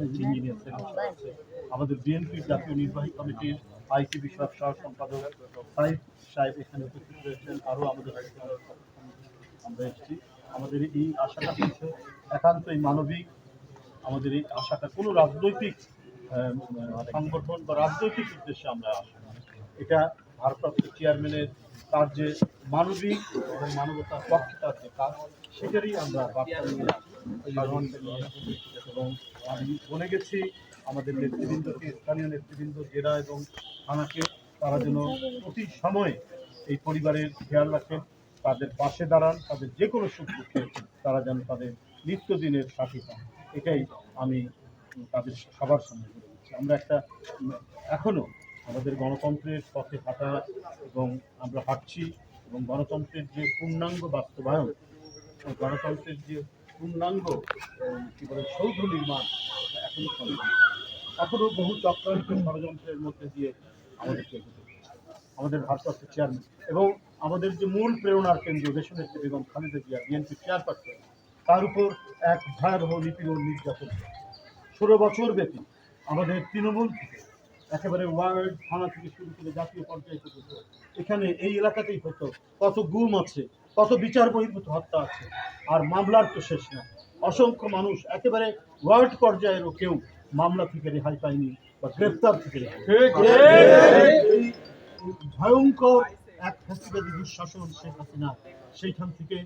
Engineer আমাদের BNP জাতীয় নির্বাহী কমিটির আইটি বিষয়ক সহ সম্পাদক সাইদ সাহেব এখানে উপস্থিত রয়েছেন। আরও আমাদের আমরা এসেছি। আমাদের এই আশাটা হচ্ছে একান্তই মানবিক। আমাদের এই আশাটা কোনো রাজনৈতিক সংগঠন বা রাজনৈতিক উদ্দেশ্যে আমরা আসি না। এটা ভারপ্রাপ্ত চেয়ারম্যানের তার যে মানবিক এবং মানবতার পক্ষে তার যে কাজ, সেটারই আমরা বার্তা নিয়ে এবং আমি বলে গেছি আমাদের নেতৃবৃন্দকে, স্থানীয় নেতৃবৃন্দ, জেলা এবং থানাকে, তারা যেন প্রতি সময়ে এই পরিবারের খেয়াল রাখেন, তাদের পাশে দাঁড়ান, তাদের যে কোনো সুখ দুঃখে তারা যেন তাদের নিত্যদিনের সাথী পান। এটাই আমি তাদের সবার সামনে বলে দিচ্ছি। আমরা একটা এখনও আমাদের গণতন্ত্রের পথে হাঁটা এবং আমরা হাঁটছি এবং গণতন্ত্রের যে পূর্ণাঙ্গ বাস্তবায়ন, গণতন্ত্রের যে পূর্ণাঙ্গ কী বলে সৌধ নির্মাণ এখনও বহু চক্রান্ত ষড়যন্ত্রের মধ্যে দিয়ে আমাদেরকে আমাদের ভারপ্রাপ্ত চেয়ারম্যান এবং আমাদের যে মূল প্রেরণার কেন্দ্র দেশনেত্রী বেগম খালেদা জিয়া বিএনপি চেয়ারপারসন, তার উপর এক ভয়াবহ নিপীড়ন নির্যাতন 16 বছর ব্যাপী আমাদের তৃণমূল থেকে একেবারে ওয়ার্ড থানা থেকে শুরু করে জাতীয় পর্যায়ে পর্যন্ত এখানে এই এলাকাতেই হতো। কত গুম আছে, কত বিচার বহির্ভূত হত্যা আছে, আর মামলার তো শেষ না। অসংখ্য মানুষ একেবারে ওয়ার্ড পর্যায়েরও কেউ মামলা থেকে রেহাই পায়নি বা গ্রেপ্তার থেকে এই ভয়ঙ্কর এক ফ্যাসিবাদী দুঃশাসন শেখ হাসিনা, সেইখান থেকে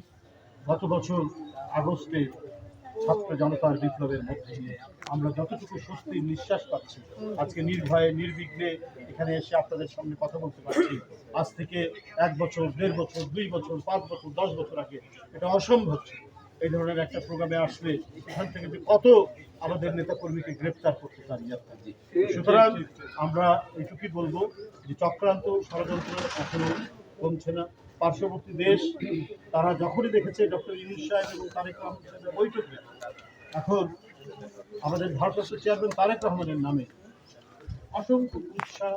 গত বছর আগস্টে ছাত্র জনতার বিপ্লবের মধ্যে দিয়ে আমরা যতটুকু স্বস্তির নিঃশ্বাস পাচ্ছি, আজকে নির্ভয়ে নির্বিঘ্নে এখানে এসে আপনাদের সামনে কথা বলতে পারছি। আজ থেকে 1 বছর, 1.5 বছর, 2 বছর, 5 বছর, 10 বছর আগে এটা অসম্ভব ছিল। এই ধরনের একটা প্রোগ্রামে আসলে এখান থেকে যে কত আমাদের নেতাকর্মীকে গ্রেপ্তার করতে পারি। সুতরাং আমরা এইটুকুই বলবো যে চক্রান্ত ষড়যন্ত্র এখনো কমছে না। পার্শ্ববর্তী দেশ তারা যখনই দেখেছে ডক্টর ইউনূস সাহেব এবং তারেক রহমান সাহেবের বৈঠকে এখন আমাদের ভারপ্রাপ্ত চেয়ারম্যান তারেক রহমানের নামে অসংখ্য উৎসাহ